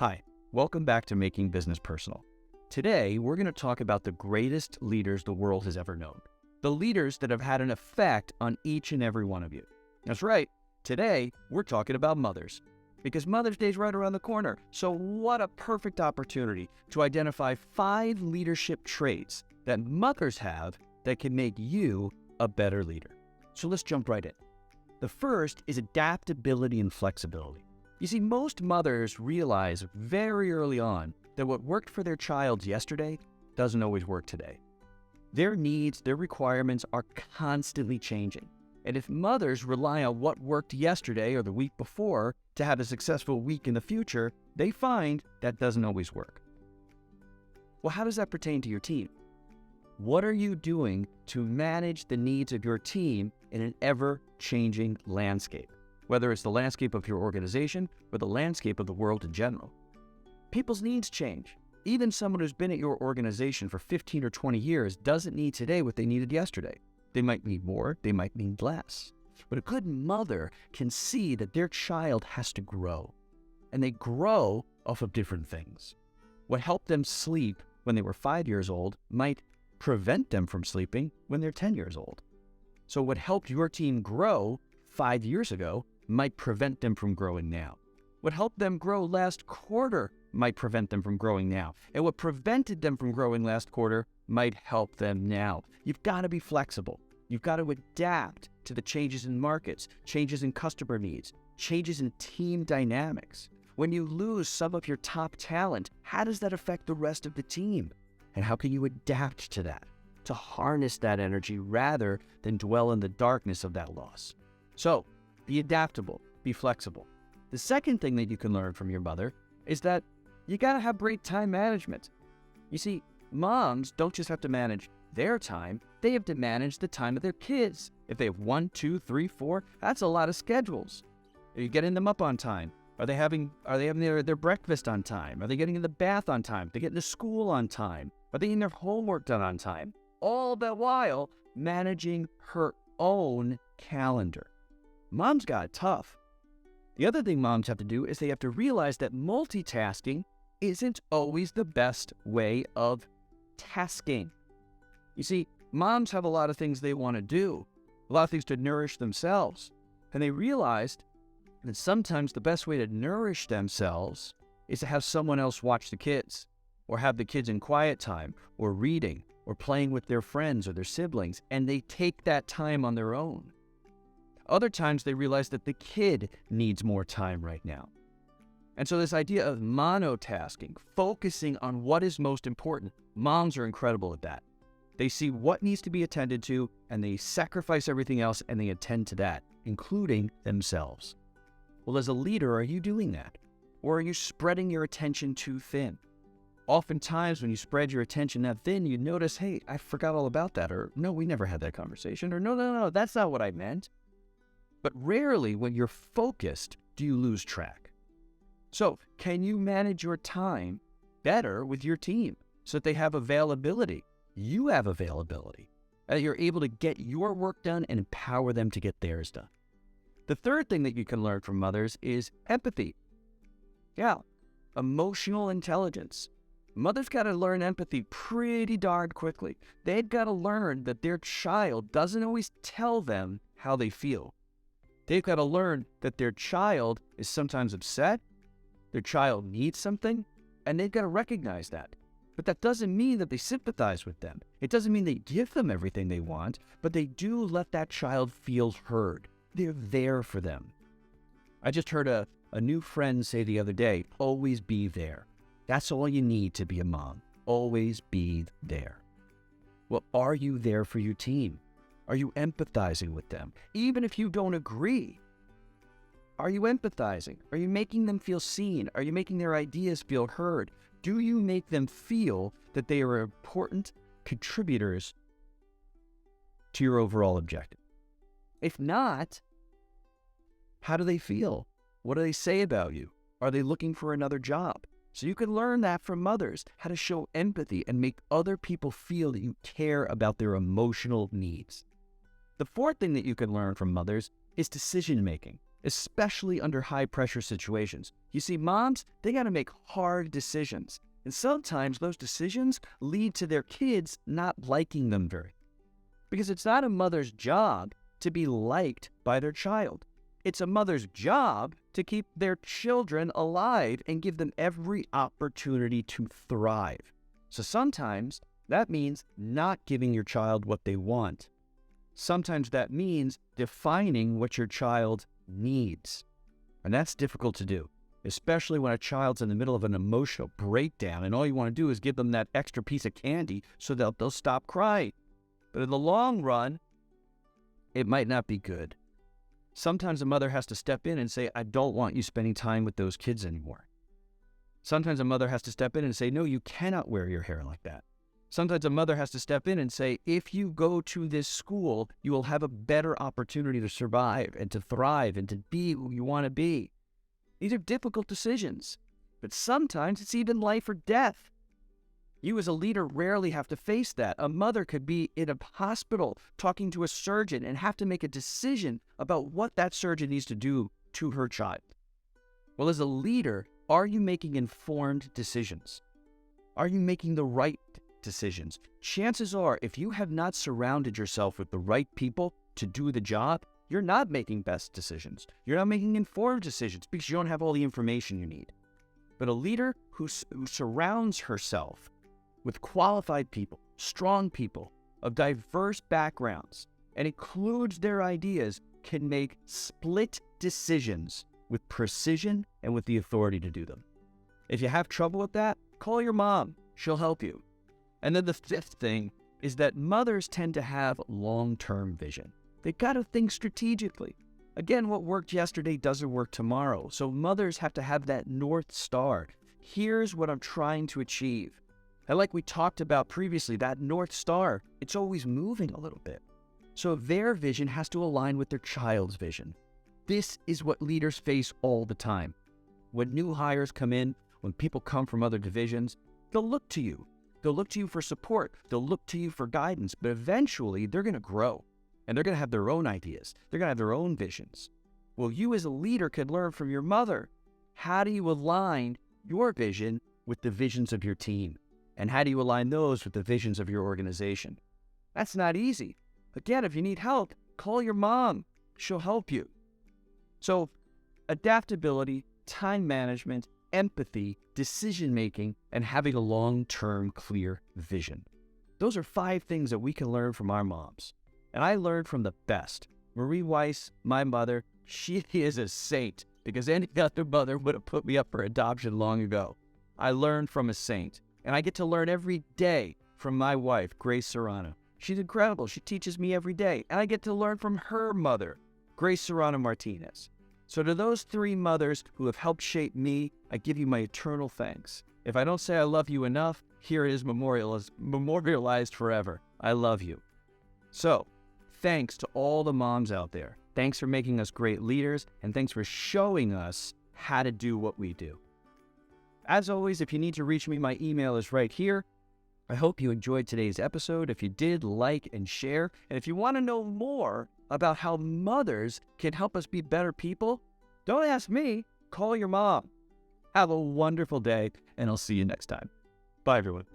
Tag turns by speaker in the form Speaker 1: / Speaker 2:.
Speaker 1: Hi, welcome back to Making Business Personal. Today, we're going to talk about the greatest leaders the world has ever known. The leaders that have had an effect on each and every one of you. That's right, today, we're talking about mothers. Because Mother's Day is right around the corner. So what a perfect opportunity to identify 5 leadership traits that mothers have that can make you a better leader. So let's jump right in. The first is adaptability and flexibility. You see, most mothers realize very early on that what worked for their child yesterday doesn't always work today. Their needs, their requirements are constantly changing. And if mothers rely on what worked yesterday or the week before to have a successful week in the future, they find that doesn't always work. Well, how does that pertain to your team? What are you doing to manage the needs of your team in an ever-changing landscape? Whether it's the landscape of your organization or the landscape of the world in general. People's needs change. Even someone who's been at your organization for 15 or 20 years doesn't need today what they needed yesterday. They might need more, they might need less. But a good mother can see that their child has to grow. And they grow off of different things. What helped them sleep when they were 5 years old might prevent them from sleeping when they're 10 years old. So what helped your team grow 5 years ago might prevent them from growing now. What helped them grow last quarter might prevent them from growing now. And what prevented them from growing last quarter might help them now. You've got to be flexible. You've got to adapt to the changes in markets, changes in customer needs, changes in team dynamics. When you lose some of your top talent, how does that affect the rest of the team? And how can you adapt to that, to harness that energy rather than dwell in the darkness of that loss? So, be adaptable, be flexible. The second thing that you can learn from your mother is that you gotta have great time management. You see, moms don't just have to manage their time, they have to manage the time of their kids. If they have 1, 2, 3, 4, that's a lot of schedules. Are you getting them up on time? Are they having their breakfast on time? Are they getting in the bath on time? Are they getting to school on time? Are they getting their homework done on time? All the while managing her own calendar. Mom's got it tough. The other thing moms have to do is they have to realize that multitasking isn't always the best way of tasking. You see, moms have a lot of things they want to do, a lot of things to nourish themselves. And they realized that sometimes the best way to nourish themselves is to have someone else watch the kids, or have the kids in quiet time, or reading, or playing with their friends or their siblings, and they take that time on their own. Other times they realize that the kid needs more time right now. And so this idea of monotasking, focusing on what is most important, moms are incredible at that. They see what needs to be attended to, and they sacrifice everything else, and they attend to that, including themselves. Well, as a leader, are you doing that? Or are you spreading your attention too thin? Oftentimes, when you spread your attention that thin, you notice, hey, I forgot all about that, or no, we never had that conversation, or no, that's not what I meant. But rarely, when you're focused, do you lose track. So, can you manage your time better with your team so that they have availability? You have availability. That you're able to get your work done and empower them to get theirs done. The third thing that you can learn from mothers is empathy. Yeah, emotional intelligence. Mothers got to learn empathy pretty darn quickly. They've got to learn that their child doesn't always tell them how they feel. They've got to learn that their child is sometimes upset, their child needs something, and they've got to recognize that. But that doesn't mean that they sympathize with them. It doesn't mean they give them everything they want, but they do let that child feel heard. They're there for them. I just heard a new friend say the other day, always be there. That's all you need to be a mom. Always be there. Well, are you there for your team? Are you empathizing with them? Even if you don't agree, are you empathizing? Are you making them feel seen? Are you making their ideas feel heard? Do you make them feel that they are important contributors to your overall objective? If not, how do they feel? What do they say about you? Are they looking for another job? So you can learn that from mothers, how to show empathy and make other people feel that you care about their emotional needs. The fourth thing that you can learn from mothers is decision making. especially under high-pressure situations. You see, moms, they got to make hard decisions. And sometimes those decisions lead to their kids not liking them very. Because it's not a mother's job to be liked by their child. It's a mother's job to keep their children alive and give them every opportunity to thrive. So sometimes that means not giving your child what they want. Sometimes that means defining what your child needs. And that's difficult to do, especially when a child's in the middle of an emotional breakdown and all you want to do is give them that extra piece of candy so that they'll stop crying. But in the long run, it might not be good. Sometimes a mother has to step in and say, I don't want you spending time with those kids anymore. Sometimes a mother has to step in and say, no, you cannot wear your hair like that. Sometimes a mother has to step in and say, if you go to this school, you will have a better opportunity to survive and to thrive and to be who you want to be. These are difficult decisions, but sometimes it's even life or death. You as a leader rarely have to face that. A mother could be in a hospital talking to a surgeon and have to make a decision about what that surgeon needs to do to her child. Well, as a leader, are you making informed decisions? Are you making the right decisions? Chances are, if you have not surrounded yourself with the right people to do the job, you're not making best decisions. You're not making informed decisions because you don't have all the information you need. But a leader who surrounds herself with qualified people, strong people of diverse backgrounds, and includes their ideas, can make split decisions with precision and with the authority to do them. If you have trouble with that, call your mom. She'll help you. And then the fifth thing is that mothers tend to have long-term vision. They've got to think strategically. Again, what worked yesterday doesn't work tomorrow. So mothers have to have that North Star. Here's what I'm trying to achieve. And like we talked about previously, that North Star, it's always moving a little bit. So their vision has to align with their child's vision. This is what leaders face all the time. When new hires come in, when people come from other divisions, they'll look to you. They'll look to you for support. They'll look to you for guidance. But eventually, they're going to grow. And they're going to have their own ideas. They're going to have their own visions. Well, you as a leader can learn from your mother. How do you align your vision with the visions of your team? And how do you align those with the visions of your organization? That's not easy. Again, if you need help, call your mom. She'll help you. So, adaptability, time management, empathy, decision-making, and having a long-term clear vision. Those are 5 things that we can learn from our moms. And I learned from the best. Marie Weiss, my mother, she is a saint because any other mother would have put me up for adoption long ago. I learned from a saint. And I get to learn every day from my wife, Grace Serrano. She's incredible. She teaches me every day. And I get to learn from her mother, Grace Serrano Martinez. So to those 3 mothers who have helped shape me, I give you my eternal thanks. If I don't say I love you enough, here it is memorialized forever. I love you. So, thanks to all the moms out there. Thanks for making us great leaders, and thanks for showing us how to do what we do. As always, if you need to reach me, my email is right here. I hope you enjoyed today's episode. If you did, like and share. And if you want to know more about how mothers can help us be better people, don't ask me, call your mom. Have a wonderful day, and I'll see you next time. Bye, everyone.